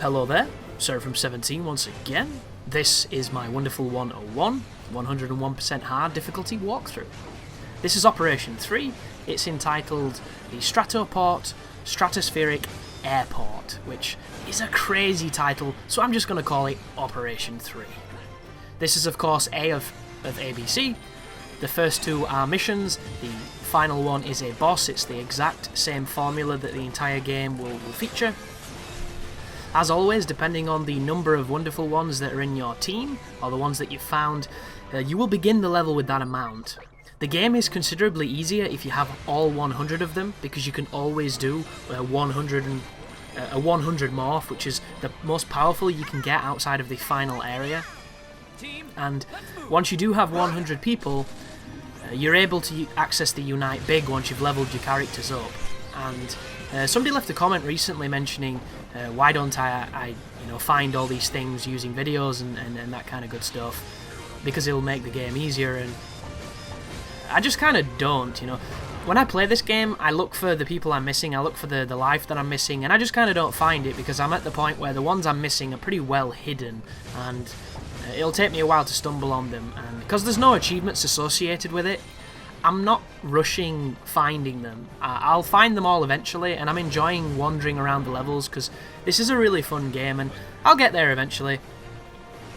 Hello there, Sarah from 17 once again. This is my wonderful 101, 101% hard difficulty walkthrough. This is Operation 3, it's entitled the Stratospheric Airport, which is a crazy title, so I'm just going to call it Operation 3. This is of course A of ABC. The first two are missions, the final one is a boss. It's the exact same formula that the entire game will feature. As always, depending on the number of wonderful ones that are in your team, or the ones that you've found, you will begin the level with that amount. The game is considerably easier if you have all 100 of them, because you can always do a 100 morph, which is the most powerful you can get outside of the final area. And once you do have 100 people, you're able to access the Unite Big once you've leveled your characters up. And somebody left a comment recently mentioning why don't I find all these things using videos and that kind of good stuff, because it'll make the game easier, and I just kind of don't, When I play this game, I look for the people I'm missing, I look for the life that I'm missing, and I just kind of don't find it, because I'm at the point where the ones I'm missing are pretty well hidden, and it'll take me a while to stumble on them, and because there's no achievements associated with it, I'm not rushing finding them. I'll find them all eventually, and I'm enjoying wandering around the levels because this is a really fun game, and I'll get there eventually.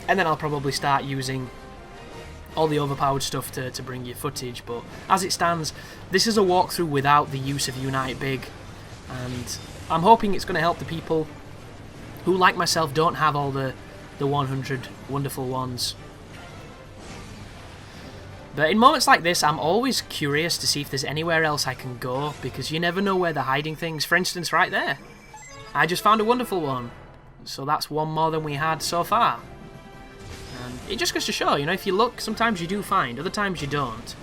And then I'll probably start using all the overpowered stuff to bring you footage, but as it stands, this is a walkthrough without the use of Unite Big, and I'm hoping it's going to help the people who, like myself, don't have all the 100 wonderful ones. But in moments like this, I'm always curious to see if there's anywhere else I can go, because you never know where they're hiding things. For instance, right there, I just found a wonderful one, so that's one more than we had so far. And it just goes to show, if you look, sometimes you do find, other times you don't.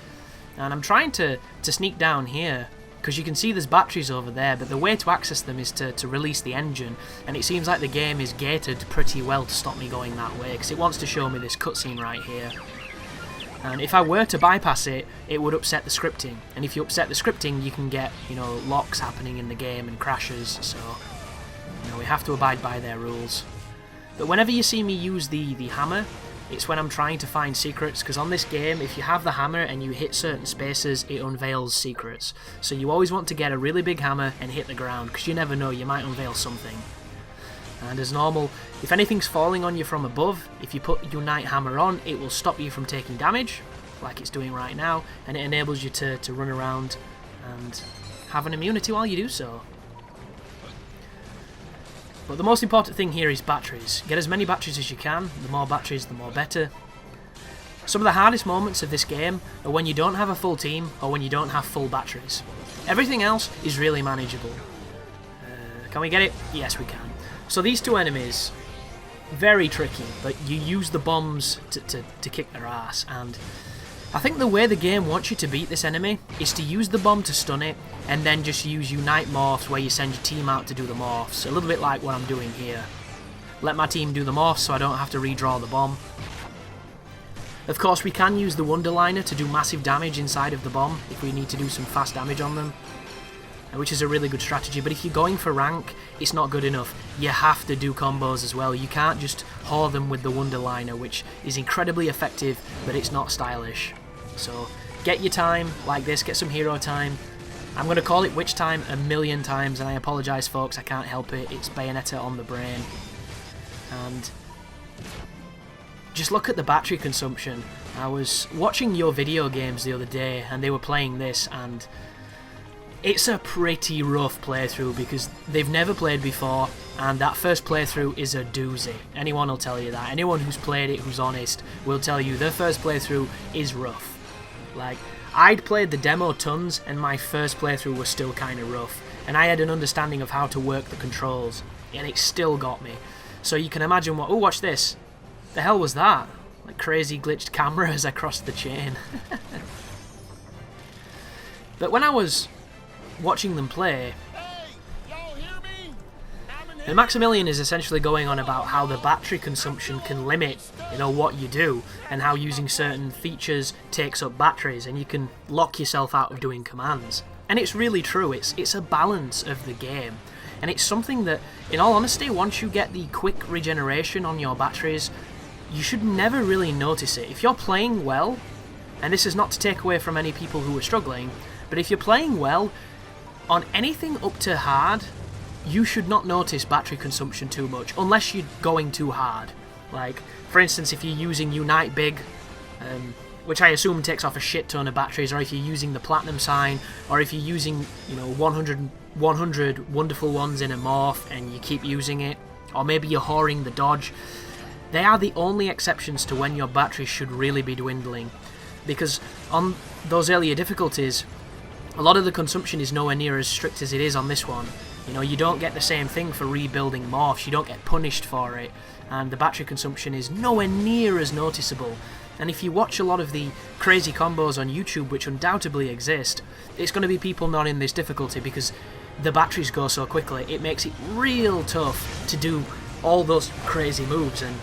And I'm trying to sneak down here, because you can see there's batteries over there, but the way to access them is to release the engine, and it seems like the game is gated pretty well to stop me going that way, because it wants to show me this cutscene right here. And if I were to bypass it, it would upset the scripting. And if you upset the scripting, you can get, locks happening in the game and crashes. So, we have to abide by their rules. But whenever you see me use the hammer, it's when I'm trying to find secrets. Because on this game, if you have the hammer and you hit certain spaces, it unveils secrets. So you always want to get a really big hammer and hit the ground, because you never know, you might unveil something. And as normal, if anything's falling on you from above, if you put Unite Hammer on, it will stop you from taking damage, like it's doing right now, and it enables you to run around and have an immunity while you do so. But the most important thing here is batteries. Get as many batteries as you can. The more batteries, the more better. Some of the hardest moments of this game are when you don't have a full team or when you don't have full batteries. Everything else is really manageable. Can we get it? Yes, we can. So these two enemies, very tricky, but you use the bombs to kick their ass, and I think the way the game wants you to beat this enemy is to use the bomb to stun it, and then just use Unite Morphs where you send your team out to do the morphs, a little bit like what I'm doing here. Let my team do the morphs so I don't have to redraw the bomb. Of course, we can use the Wonderliner to do massive damage inside of the bomb if we need to do some fast damage on them, which is a really good strategy. But if you're going for rank, it's not good enough. You have to do combos as well. You can't just whore them with the Wonderliner, which is incredibly effective, but it's not stylish. So get your time like this, get some hero time. I'm going to call it witch time a million times, and I apologise folks, I can't help it. It's Bayonetta on the brain. And just look at the battery consumption. I was watching your video games the other day, and they were playing this, and it's a pretty rough playthrough because they've never played before, and that first playthrough is a doozy. Anyone will tell you that. Anyone who's played it, who's honest, will tell you their first playthrough is rough. Like, I'd played the demo tons, and my first playthrough was still kind of rough, and I had an understanding of how to work the controls, and it still got me. So you can imagine what... Oh, watch this. The hell was that? Like crazy glitched camera as I crossed the chain. But when I was watching them play, and Maximilian is essentially going on about how the battery consumption can limit, what you do, and how using certain features takes up batteries, and you can lock yourself out of doing commands. And it's really true, it's a balance of the game. And it's something that, in all honesty, once you get the quick regeneration on your batteries, you should never really notice it. If you're playing well, and this is not to take away from any people who are struggling, but if you're playing well, on anything up to hard, you should not notice battery consumption too much, unless you're going too hard. Like, for instance, if you're using Unite Big, which I assume takes off a shit ton of batteries, or if you're using the Platinum sign, or if you're using, 100 wonderful ones in a morph and you keep using it, or maybe you're whoring the dodge, they are the only exceptions to when your batteries should really be dwindling. Because on those earlier difficulties, a lot of the consumption is nowhere near as strict as it is on this one. You don't get the same thing for rebuilding morphs, you don't get punished for it, and the battery consumption is nowhere near as noticeable. And if you watch a lot of the crazy combos on YouTube, which undoubtedly exist, it's going to be people not in this difficulty because the batteries go so quickly. It makes it real tough to do all those crazy moves, and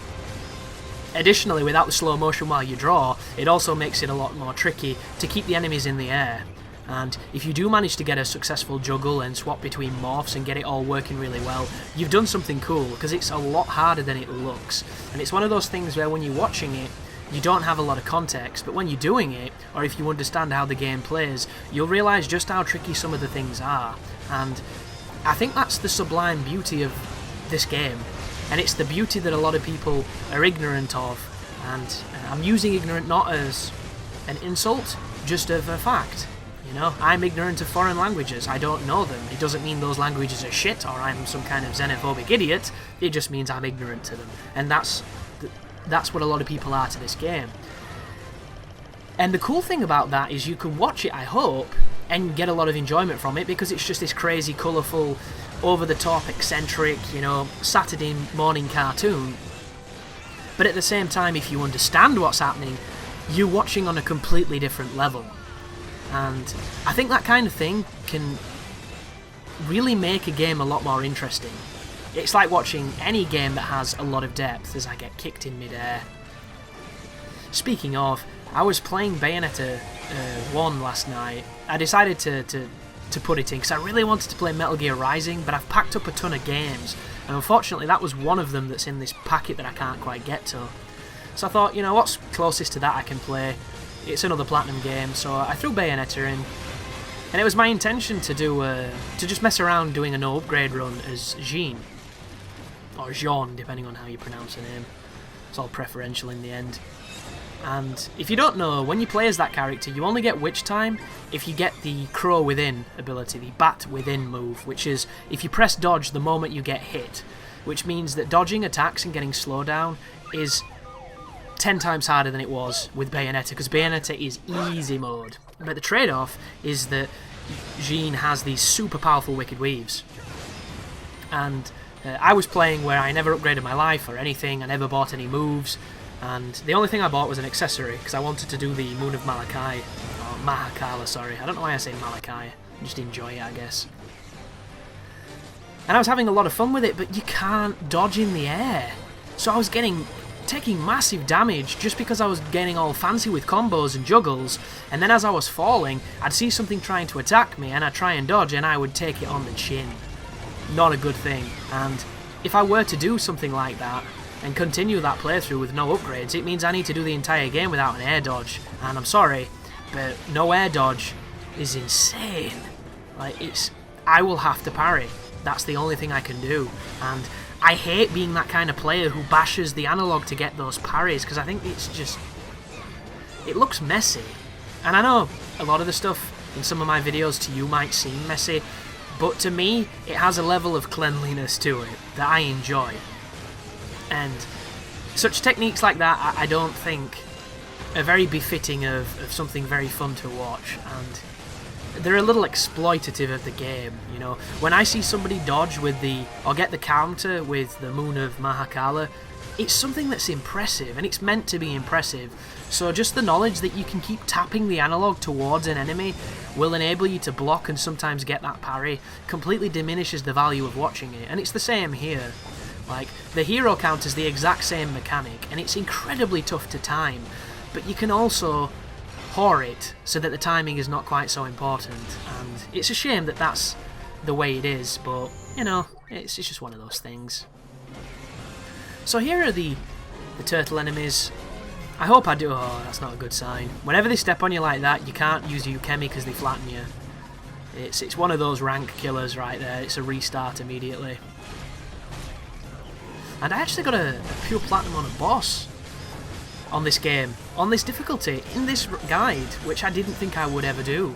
additionally, without the slow motion while you draw, it also makes it a lot more tricky to keep the enemies in the air. And if you do manage to get a successful juggle and swap between morphs and get it all working really well, you've done something cool, because it's a lot harder than it looks. And it's one of those things where when you're watching it, you don't have a lot of context, but when you're doing it, or if you understand how the game plays, you'll realise just how tricky some of the things are. And I think that's the sublime beauty of this game, and it's the beauty that a lot of people are ignorant of. And I'm using ignorant not as an insult, just of a fact. I'm ignorant of foreign languages. I don't know them. It doesn't mean those languages are shit, or I'm some kind of xenophobic idiot. It just means I'm ignorant to them. And that's what a lot of people are to this game. And the cool thing about that is you can watch it, I hope, and get a lot of enjoyment from it, because it's just this crazy, colourful, over-the-top, eccentric, Saturday morning cartoon. But at the same time, if you understand what's happening, you're watching on a completely different level. And I think that kind of thing can really make a game a lot more interesting. It's like watching any game that has a lot of depth as I get kicked in mid-air. Speaking of, I was playing Bayonetta 1 last night. I decided to put it in because I really wanted to play Metal Gear Rising, but I've packed up a ton of games, and unfortunately that was one of them that's in this packet that I can't quite get to. So I thought, what's closest to that I can play? It's another Platinum game, so I threw Bayonetta in, and it was my intention to just mess around doing a no upgrade run as Jean, or Jean, depending on how you pronounce her name. It's all preferential in the end. And if you don't know, when you play as that character, you only get Witch Time if you get the Crow Within ability, the Bat Within move, which is if you press dodge the moment you get hit, which means that dodging attacks and getting slowdown is 10 times harder than it was with Bayonetta, because Bayonetta is easy mode. But the trade-off is that Jean has these super powerful Wicked Weaves. And I was playing where I never upgraded my life or anything, I never bought any moves, and the only thing I bought was an accessory, because I wanted to do the Moon of Malachi, or Mahakala, sorry. I don't know why I say Malachi, I just enjoy it, I guess. And I was having a lot of fun with it, but you can't dodge in the air. So I was taking massive damage just because I was getting all fancy with combos and juggles, and then as I was falling, I'd see something trying to attack me, and I'd try and dodge, and I would take it on the chin. Not a good thing. And if I were to do something like that, and continue that playthrough with no upgrades, it means I need to do the entire game without an air dodge, and I'm sorry, but no air dodge is insane. Like, I will have to parry. That's the only thing I can do, and I hate being that kind of player who bashes the analog to get those parries, because I think it looks messy. And I know a lot of the stuff in some of my videos to you might seem messy, but to me, it has a level of cleanliness to it that I enjoy. And such techniques like that, I don't think are very befitting of something very fun to watch, and they're a little exploitative of the game, When I see somebody dodge or get the counter with the Moon of Mahakala, it's something that's impressive, and it's meant to be impressive. So just the knowledge that you can keep tapping the analog towards an enemy will enable you to block and sometimes get that parry completely diminishes the value of watching it, and it's the same here. Like, the hero count is the exact same mechanic, and it's incredibly tough to time, but you can also whore it so that the timing is not quite so important, and it's a shame that that's the way it is, but you know, it's just one of those things. So here are the turtle enemies. I hope I do... Oh, that's not a good sign. Whenever they step on you like that, you can't use a Ukemi because they flatten you. It's one of those rank killers right there. It's a restart immediately. And I actually got a pure platinum on a boss on this game, on this difficulty, in this guide, which I didn't think I would ever do.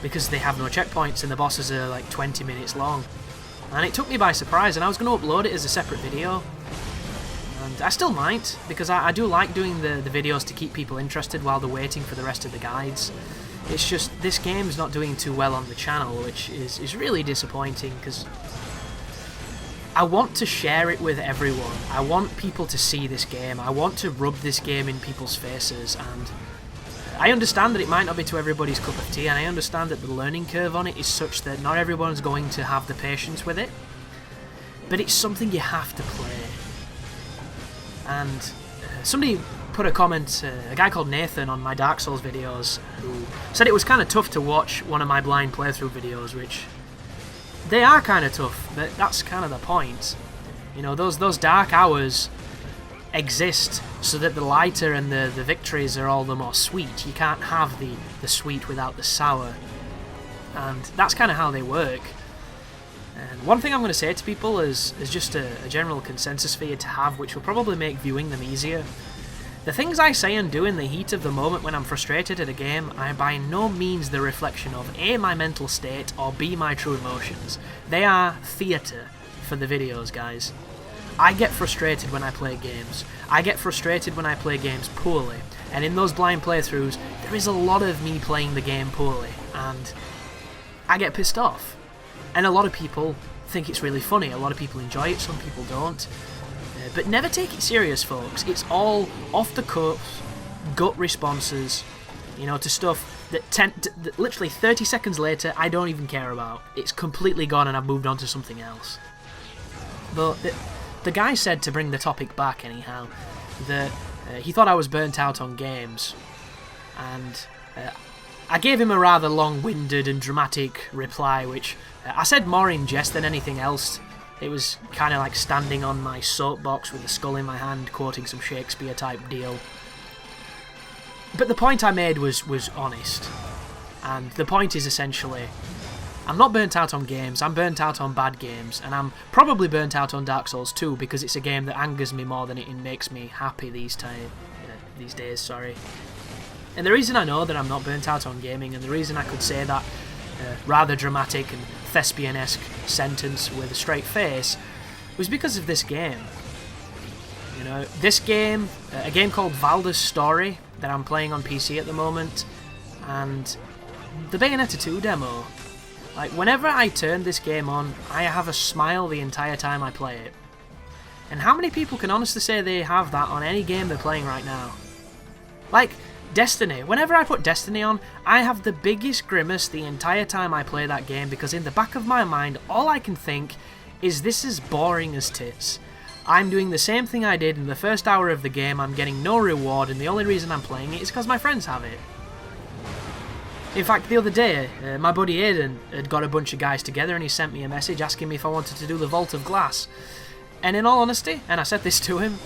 Because they have no checkpoints and the bosses are like 20 minutes long. And it took me by surprise, and I was going to upload it as a separate video. And I still might, because I do like doing the videos to keep people interested while they're waiting for the rest of the guides. It's just, this game's not doing too well on the channel, which is really disappointing, because I want to share it with everyone. I want people to see this game. I want to rub this game in people's faces, and I understand that it might not be to everybody's cup of tea, and I understand that the learning curve on it is such that not everyone's going to have the patience with it, but it's something you have to play. And somebody put a comment, a guy called Nathan, on my Dark Souls videos, who said it was kind of tough to watch one of my blind playthrough videos, which they are kind of tough, but that's kind of the point. You know, those dark hours exist so that the lighter and the victories are all the more sweet. You can't have the sweet without the sour, and that's kind of how they work. And one thing I'm going to say to people is just a general consensus for you to have, which will probably make viewing them easier. The things I say and do in the heat of the moment when I'm frustrated at a game are by no means the reflection of A, my mental state, or B, my true emotions. They are theatre for the videos, guys. I get frustrated when I play games. I get frustrated when I play games poorly. And in those blind playthroughs, there is a lot of me playing the game poorly, and I get pissed off. And a lot of people think it's really funny. A lot of people enjoy it, some people don't. But never take it serious, folks. It's all off the cuff, gut responses, you know, to stuff that literally 30 seconds later I don't even care about. It's completely gone and I've moved on to something else. But the guy said, to bring the topic back anyhow, that he thought I was burnt out on games. And I gave him a rather long-winded and dramatic reply, which I said more in jest than anything else. It was kind of like standing on my soapbox with a skull in my hand, quoting some Shakespeare type deal. But the point I made was honest. And the point is essentially, I'm not burnt out on games, I'm burnt out on bad games, and I'm probably burnt out on Dark Souls 2 because it's a game that angers me more than it makes me happy these days. And the reason I know that I'm not burnt out on gaming, and the reason I could say that rather dramatic and thespian-esque sentence with a straight face, was because of this game. You know, this game, a game called Valda's Story that I'm playing on PC at the moment, and the Bayonetta 2 demo. Like, whenever I turn this game on, I have a smile the entire time I play it. And how many people can honestly say they have that on any game they're playing right now? Like, Destiny. Whenever I put Destiny on, I have the biggest grimace the entire time I play that game, because in the back of my mind, all I can think is, this is boring as tits. I'm doing the same thing I did in the first hour of the game, I'm getting no reward, and the only reason I'm playing it is because my friends have it. In fact, the other day, my buddy Aiden had got a bunch of guys together and he sent me a message asking me if I wanted to do the Vault of Glass. And in all honesty, and I said this to him,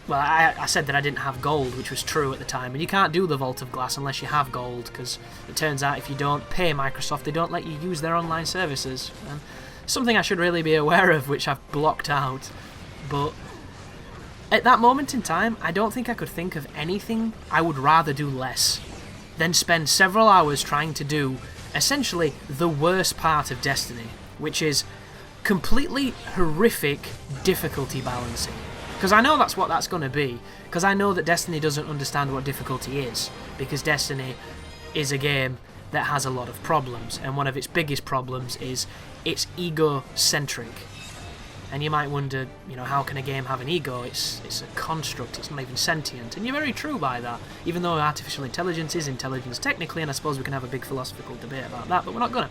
well, I said that I didn't have gold, which was true at the time, and you can't do the Vault of Glass unless you have gold, because it turns out if you don't pay Microsoft, they don't let you use their online services. And something I should really be aware of, which I've blocked out. But at that moment in time, I don't think I could think of anything I would rather do less than spend several hours trying to do, essentially, the worst part of Destiny, which is completely horrific difficulty balancing. Because I know that's what that's going to be, because I know that Destiny doesn't understand what difficulty is, because Destiny is a game that has a lot of problems, and one of its biggest problems is it's egocentric. And you might wonder, you know, how can a game have an ego? It's a construct, it's not even sentient, and you're very true by that, even though artificial intelligence is intelligence technically, and I suppose we can have a big philosophical debate about that, but we're not gonna.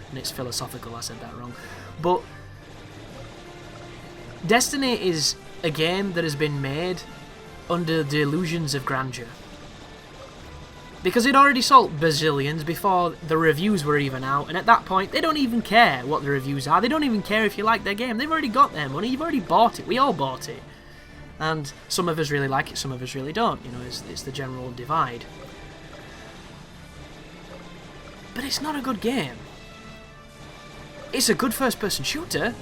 And it's philosophical, I said that wrong. But Destiny is a game that has been made under the illusions of grandeur. Because it already sold bazillions before the reviews were even out, and at that point, they don't even care what the reviews are. They don't even care if you like their game. They've already got their money. You've already bought it. We all bought it. And some of us really like it, some of us really don't. You know, it's the general divide. But it's not a good game. It's a good first-person shooter.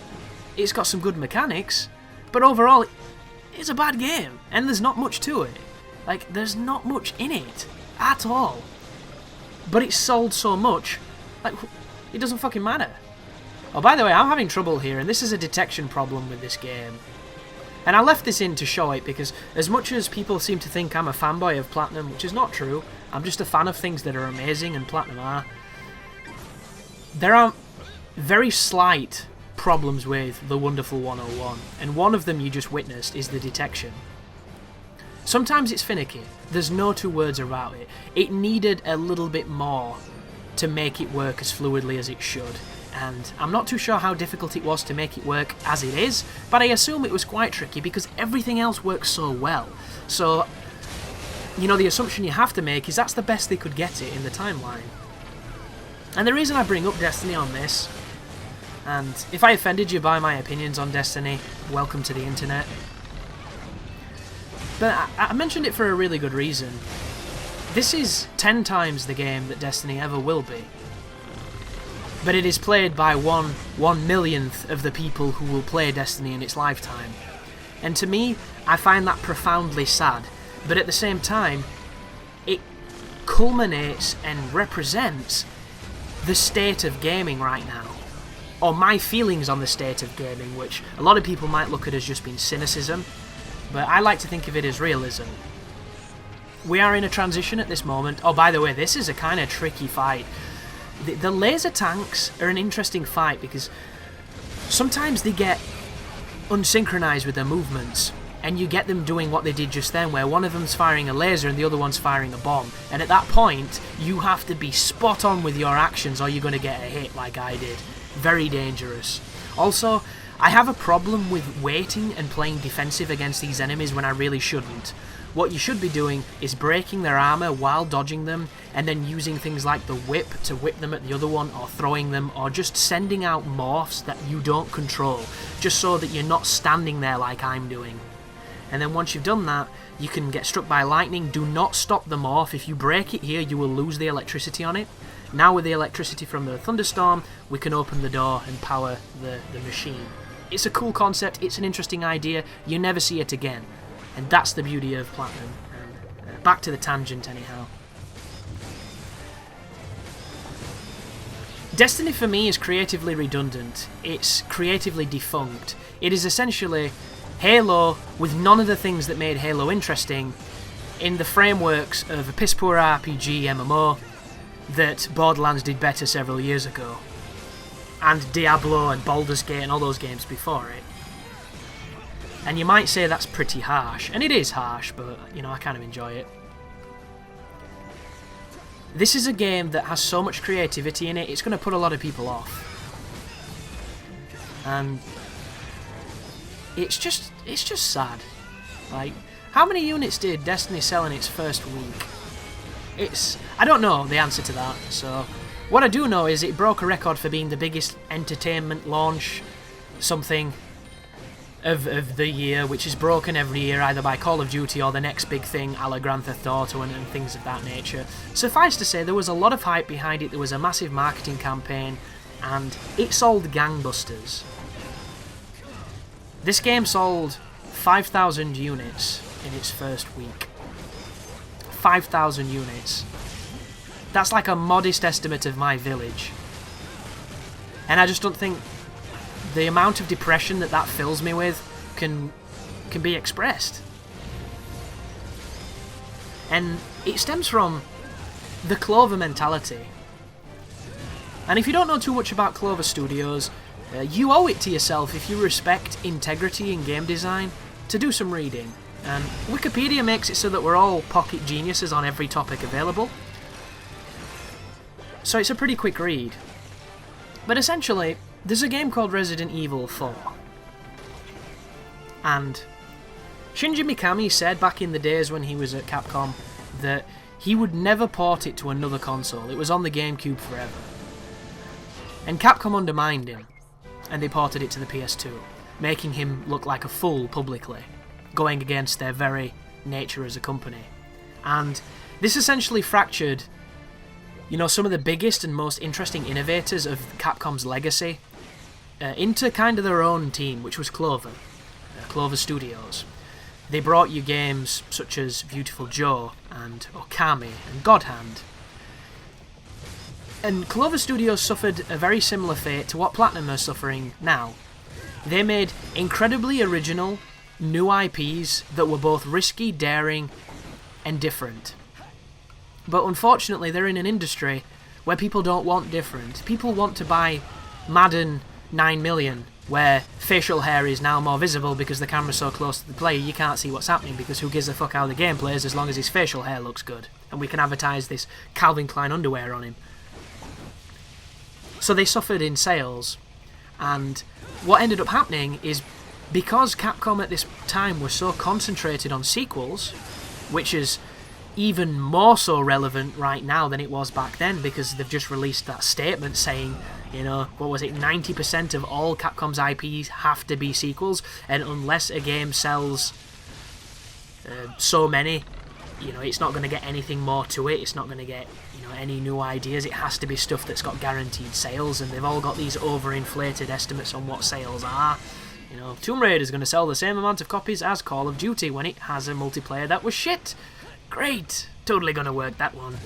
It's got some good mechanics. But overall, it's a bad game. And there's not much to it. Like, there's not much in it. At all. But it's sold so much, like, it doesn't fucking matter. Oh, by the way, I'm having trouble here, and this is a detection problem with this game. And I left this in to show it, because as much as people seem to think I'm a fanboy of Platinum, which is not true, I'm just a fan of things that are amazing, and Platinum are, there are very slight problems with the Wonderful 101, and one of them you just witnessed is the detection. Sometimes it's finicky. There's no two words about it. It needed a little bit more to make it work as fluidly as it should. And I'm not too sure how difficult it was to make it work as it is, but I assume it was quite tricky because everything else works so well. So, you know, the assumption you have to make is that's the best they could get it in the timeline. And the reason I bring up Destiny on this, and if I offended you by my opinions on Destiny, welcome to the internet. But I mentioned it for a really good reason. This is 10 times the game that Destiny ever will be. But it is played by 1/1,000,000th of the people who will play Destiny in its lifetime. And to me, I find that profoundly sad. But at the same time, it culminates and represents the state of gaming right now. Or my feelings on the state of gaming, which a lot of people might look at as just being cynicism. But I like to think of it as realism. We are in a transition at this moment. Oh, by the way, this is a kind of tricky fight. The laser tanks are an interesting fight because sometimes they get unsynchronized with their movements, and you get them doing what they did just then, where one of them's firing a laser and the other one's firing a bomb. And at that point, you have to be spot on with your actions or you're going to get a hit like I did. Very dangerous. Also, I have a problem with waiting and playing defensive against these enemies when I really shouldn't. What you should be doing is breaking their armor while dodging them, and then using things like the whip to whip them at the other one, or throwing them, or just sending out morphs that you don't control, just so that you're not standing there like I'm doing. And then once you've done that, you can get struck by lightning. Do not stop the morph. If you break it here, you will lose the electricity on it. Now with the electricity from the thunderstorm, we can open the door and power the machine. It's a cool concept, it's an interesting idea, you never see it again. And that's the beauty of Platinum. And back to the tangent anyhow. Destiny for me is creatively redundant. It's creatively defunct. It is essentially Halo with none of the things that made Halo interesting in the frameworks of a piss-poor RPG MMO that Borderlands did better several years ago. And Diablo and Baldur's Gate and all those games before it. And you might say that's pretty harsh, and it is harsh, but, you know, I kind of enjoy it. This is a game that has so much creativity in it, it's going to put a lot of people off. And it's just sad. Like, how many units did Destiny sell in its first week? I don't know the answer to that, so what I do know is it broke a record for being the biggest entertainment launch something of the year, which is broken every year either by Call of Duty or the next big thing a la Grand Theft Auto and things of that nature. Suffice to say, there was a lot of hype behind it, there was a massive marketing campaign, and it sold gangbusters. This game sold 5,000 units in its first week. 5,000 units. That's like a modest estimate of my village. And I just don't think the amount of depression that fills me with can be expressed. And it stems from the Clover mentality. And if you don't know too much about Clover Studios, you owe it to yourself, if you respect integrity in game design, to do some reading. And Wikipedia makes it so that we're all pocket geniuses on every topic available. So it's a pretty quick read. But essentially, there's a game called Resident Evil 4. And Shinji Mikami said back in the days when he was at Capcom that he would never port it to another console. It was on the GameCube forever. And Capcom undermined him, and they ported it to the PS2, making him look like a fool publicly, going against their very nature as a company. And this essentially fractured, some of the biggest and most interesting innovators of Capcom's legacy into kind of their own team, which was Clover Studios. They brought you games such as Beautiful Joe and Okami and God Hand. And Clover Studios suffered a very similar fate to what Platinum are suffering now. They made incredibly original, new IPs that were both risky, daring, and different. But unfortunately, they're in an industry where people don't want different. People want to buy Madden 9 million, where facial hair is now more visible because the camera's so close to the player you can't see what's happening, because who gives a fuck how the game plays as long as his facial hair looks good, and we can advertise this Calvin Klein underwear on him. So they suffered in sales, and what ended up happening is, because Capcom at this time was so concentrated on sequels, which is even more so relevant right now than it was back then, because they've just released that statement saying, 90% of all Capcom's IPs have to be sequels, and unless a game sells so many, it's not going to get anything more to it. It's not going to get, any new ideas. It has to be stuff that's got guaranteed sales, and they've all got these overinflated estimates on what sales are. Tomb Raider is going to sell the same amount of copies as Call of Duty when it has a multiplayer that was shit. Great! Totally going to work that one.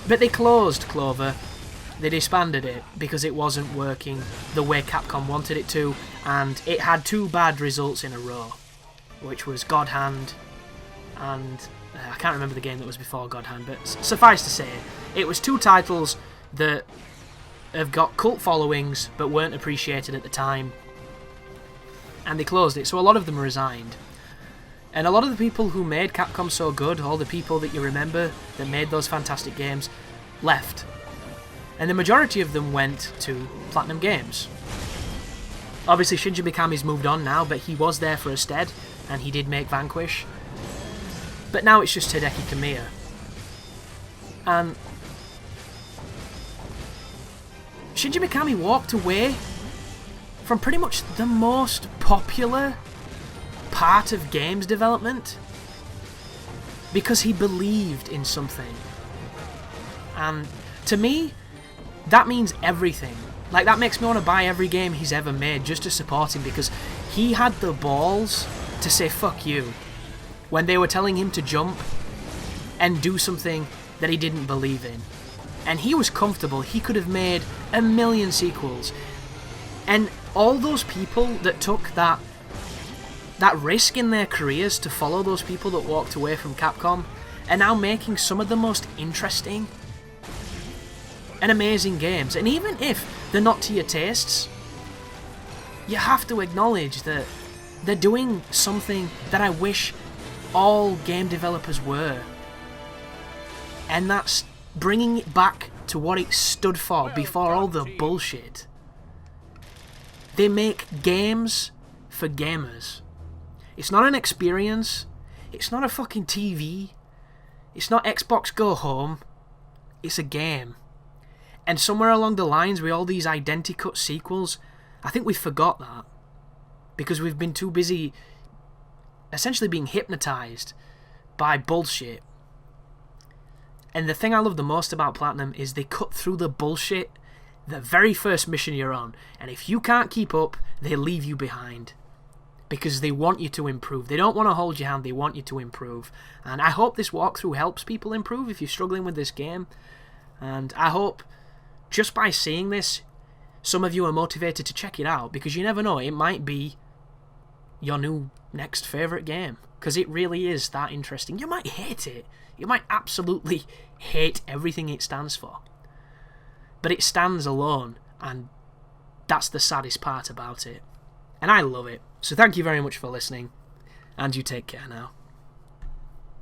But they closed Clover. They disbanded it because it wasn't working the way Capcom wanted it to, and it had two bad results in a row, which was God Hand and I can't remember the game that was before God Hand, but suffice to say, it was two titles that have got cult followings but weren't appreciated at the time, and they closed it, so a lot of them resigned. And a lot of the people who made Capcom so good, all the people that you remember that made those fantastic games, left. And the majority of them went to Platinum Games. Obviously Shinji Mikami's moved on now, but he was there for a stead, and he did make Vanquish. But now it's just Hideki Kamiya. And Shinji Mikami walked away from pretty much the most popular part of games development because he believed in something. And to me, that means everything. Like, that makes me want to buy every game he's ever made just to support him, because he had the balls to say fuck you when they were telling him to jump and do something that he didn't believe in. And he was comfortable. He could have made 1 million sequels. And all those people that took that risk in their careers to follow those people that walked away from Capcom are now making some of the most interesting and amazing games. And even if they're not to your tastes, you have to acknowledge that they're doing something that I wish all game developers were. And that's bringing it back to what it stood for before all the bullshit. They make games for gamers. It's not an experience. It's not a fucking TV. It's not Xbox Go Home. It's a game. And somewhere along the lines with all these identicut sequels, I think we forgot that. Because we've been too busy essentially being hypnotized by bullshit. And the thing I love the most about Platinum is they cut through the bullshit the very first mission you're on. And if you can't keep up, they leave you behind. Because they want you to improve. They don't want to hold your hand, they want you to improve. And I hope this walkthrough helps people improve if you're struggling with this game. And I hope, just by seeing this, some of you are motivated to check it out. Because you never know, it might be your new next favourite game. Because it really is that interesting. You might hate it. You might absolutely hate everything it stands for. But it stands alone, and that's the saddest part about it. And I love it. So thank you very much for listening, and you take care now.